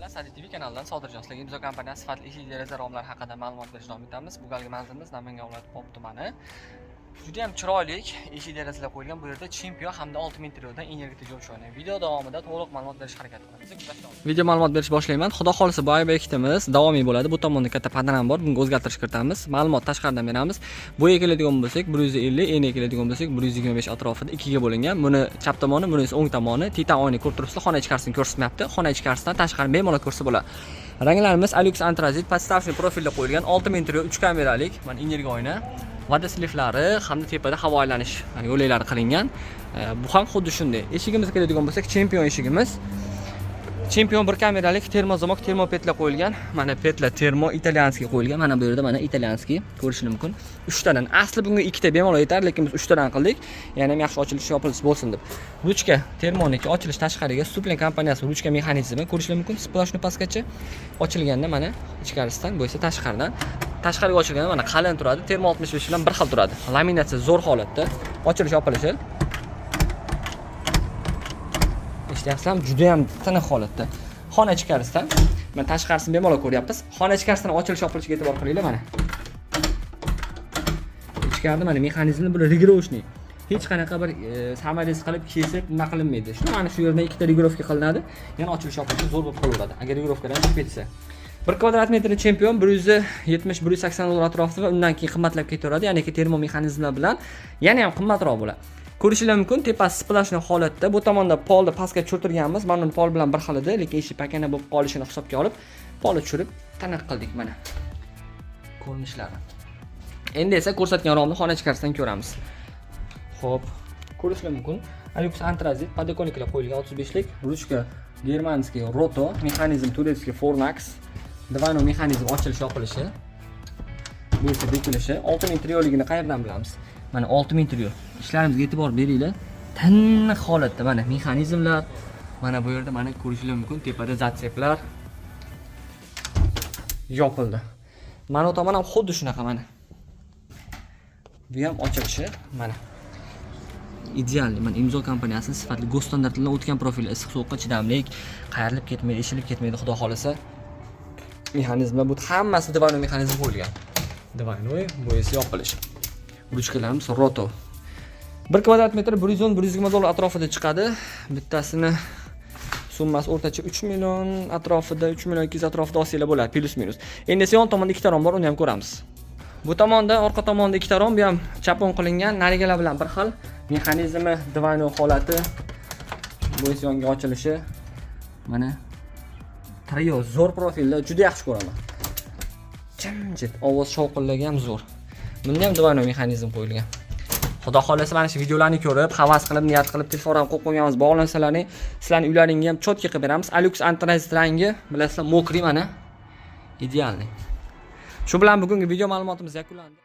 Sadi TV kanalidan Sodirjon sizlarga Imzo kompaniyasi sifatli eshik deraza romlari haqida ma'lumot berishni davom etamiz. Bu galgi manzilimiz Namangan viloyati Pop tumani. Juda ham chiroyli eshik derazalar qo'yilgan. Bu yerda chempion hamda 6000 interiordan energiya tejovchi o'ynagan. Video davomida to'liq ma'lumot berishga harakat qilamiz. Video ma'lumot berish boshlayman. Xudo xolisa bu oy bekitimiz davomiy bo'ladi. Bu tomonda katta panoram bor. Bunga o'zgartirish kiritamiz. Ma'lumot tashqaridan beramiz. Bu keladigan bo'lsak 150, eni keladigan bo'lsak 125 atrofida ikkiga bo'lingan. Buni chap tomoni, buni esa o'ng tomoni. Titan oyna ko'rib turibsizlar. Xona ichkarisini ko'rsatmayapti. Xona ichkarisidan tashqari bemalol ko'rsa bo'ladi. Ranglarimiz Alux Antrazit podstavочный profilda qo'yilgan 6000 interior 3 kameralik. Mana energiya oyna. Voda sliflari hamda tepada havo aylanish yo'laklari qilingan. Bu ham xuddi shunday. Eshigimizga keladigan bo'lsak, chempion eshigimiz. Chempion bir kameralik termozamok, termopetlar qo'yilgan. Mana petlar termo italyanskiy qo'yilgan. Mana bu yerda mana italyanskiy ko'rishim mumkin. 3 tadan. Asli bunga 2 ta bemalol yetar, lekin biz 3 tadan qildik. Ya'ni ham yaxshi ochilish yopilish bo'lsin deb. Ruchka termoniki ochilish tashqariga Suplen kompaniyasi ruchka mexanizmi ko'rishim mumkin. Splashni pastgacha ochilganda mana ichkarisidan, bu esa tashqaridan. Tashqariga ochilganda mana qalin turadi. Termo 65 bilan bir xil turadi. Laminatsiya zo'r holatda. Ochilish yopilishi. Eshityapsizlarmi? Juda ham tiniq holatda. Xona ichkarisidan, mana tashqarisini bemalol ko'ryapmiz. Xona ichkarisidan ochilish yopilishiga e'tibor qilinglar mana. Ichkarida mana mexanizmni bir regirovочный. Hech qanaqa bir samarasiz qilib kesib nima qilinmaydi. Shuni mana shu yerdan ikkita regirovka qilinadi. Yana ochilish yopilishi zo'r bo'lib qolaveradi. Agar regirovkadan chiqib ketsa. 1 kvadrat metri chempion 170-180 dollar atrofida va undan keyin qimmatlab ketaveradi. Ya'ni termo mexanizmlar bilan yana ham qimmatroq bo'ladi. Ko'rishingiz mumkin, tepasi splashli holatda. Bu tomonda polni pastga tushirtirganmiz. Mana uni pol bilan bir xil edi, lekin eshik pakana bo'lib qolishini hisobga olib, polni tushirib taniq qildik mana. Ko'rinishlari. Endi esa ko'rsatgan romni xona ichkarisidan ko'ramiz. Xo'p, ko'rishingiz mumkin. Alux Antrazit podokонникlar qo'yilgan 35lik, ruchka germanskiy roto, mexanizm turetskiy Fornax, Divano mexanizm ochilish yopilishi. Bu esa bekilishi. 6000 interiorligini qayerdan bilamiz? Mana 6000 interior. Ishlarimizga e'tibor beringlar. Tiniq holatda mana mexanizmlar, mana bu yerda mana ko'rishingiz mumkin, tepada zatseplar yopildi. Mana bu tomon ham xuddi shunaqa mana. Bu ham ochilishi mana. Ideal. Mana Imzo kompaniyasi sifatli go'st standartidan o'tgan profil, issiq sovuqqa chidamlik, qayrilib ketmaydi, eshilib ketmaydi, xudo xolasa. Mexanizmlar bu hammasi Divano mexanizm qo'yilgan. Divano, bu esa yopilish. Ruchkalarimiz roto. 1 kvadrat metr 110-120 dollar atrofida chiqadi. Bittasini summasi o'rtacha 3 million atrofida, 3 million 200 atrofida olsanglar bo'ladi, plus minus. Endi esa yon tomonda ikkita rom bor, uni ham ko'ramiz. Bu tomonda, orqa tomonda ikkita rom, bu ham chapon qilingan, narigalar bilan bir xil. Mexanizmi Divano holati. Bu esa yonga ochilishi. Mana trio zo'r profilda juda yaxshi ko'raman. Jimjit, ovoz shovqinligi ham zo'r. Bunda ham Divano mexanizm qo'yilgan. Xudo xolasa mana shu videolarni ko'rib, havas qilib, niyat qilib telefon ham qo'yib qo'yganmiz, bog'lansalaring, sizlarning uylaringga ham cho'tka qilib beramiz. Alux Antrazit rangi, bilasizlar, mokri mana. Idealniy. Shu bilan bugungi video ma'lumotimiz yakunlandi.